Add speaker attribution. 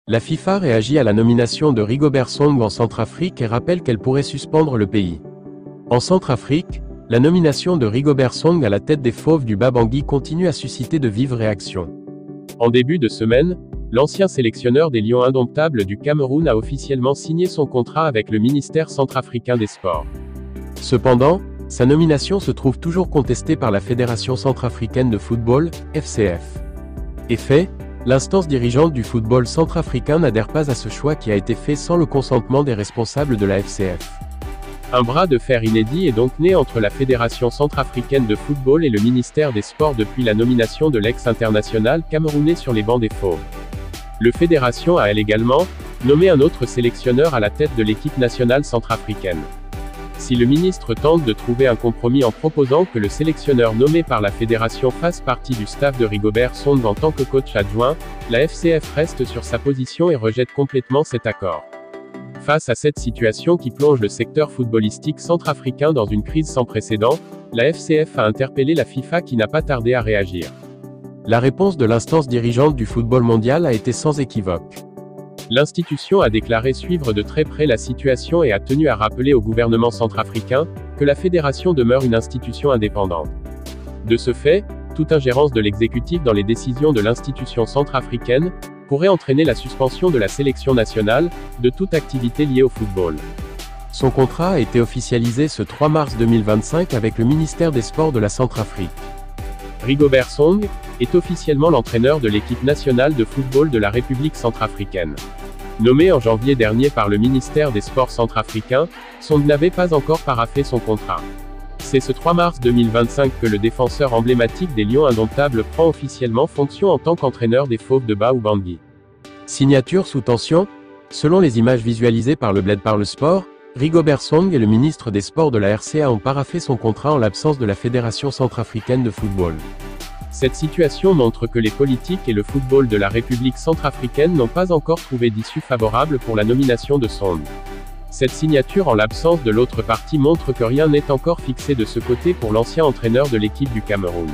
Speaker 1: La FIFA réagit à la nomination de Rigobert Song en Centrafrique et rappelle qu'elle pourrait suspendre le pays. En Centrafrique, la nomination de Rigobert Song à la tête des Fauves du Bas-Bangui continue à susciter de vives réactions. En début de semaine, l'ancien sélectionneur des Lions indomptables du Cameroun a officiellement signé son contrat avec le ministère centrafricain des Sports. Cependant, sa nomination se trouve toujours contestée par la Fédération centrafricaine de football, FCF. Effet, l'instance dirigeante du football centrafricain n'adhère pas à ce choix qui a été fait sans le consentement des responsables de la FCF. Un bras de fer inédit est donc né entre la Fédération centrafricaine de football et le ministère des Sports depuis la nomination de l'ex-international camerounais sur les bancs des Fauves. Le Fédération a elle également nommé un autre sélectionneur à la tête de l'équipe nationale centrafricaine. Si le ministre tente de trouver un compromis en proposant que le sélectionneur nommé par la fédération fasse partie du staff de Rigobert Song en tant que coach adjoint, la FCF reste sur sa position et rejette complètement cet accord. Face à cette situation qui plonge le secteur footballistique centrafricain dans une crise sans précédent, la FCF a interpellé la FIFA qui n'a pas tardé à réagir. La réponse de l'instance dirigeante du football mondial a été sans équivoque. L'institution a déclaré suivre de très près la situation et a tenu à rappeler au gouvernement centrafricain que la fédération demeure une institution indépendante. De ce fait, toute ingérence de l'exécutif dans les décisions de l'institution centrafricaine pourrait entraîner la suspension de la sélection nationale, de toute activité liée au football. Son contrat a été officialisé ce 3 mars 2025 avec le ministère des Sports de la Centrafrique. Rigobert Song est officiellement l'entraîneur de l'équipe nationale de football de la République centrafricaine. Nommé en janvier dernier par le ministère des Sports centrafricain, Song n'avait pas encore paraphé son contrat. C'est ce 3 mars 2025 que le défenseur emblématique des Lions indomptables prend officiellement fonction en tant qu'entraîneur des Fauves de Bas-Bangui. Signature sous tension. Selon les images visualisées par le Bled par le Sport, Rigobert Song et le ministre des Sports de la RCA ont paraphé son contrat en l'absence de la Fédération centrafricaine de football. Cette situation montre que les politiques et le football de la République centrafricaine n'ont pas encore trouvé d'issue favorable pour la nomination de Song. Cette signature en l'absence de l'autre partie montre que rien n'est encore fixé de ce côté pour l'ancien entraîneur de l'équipe du Cameroun.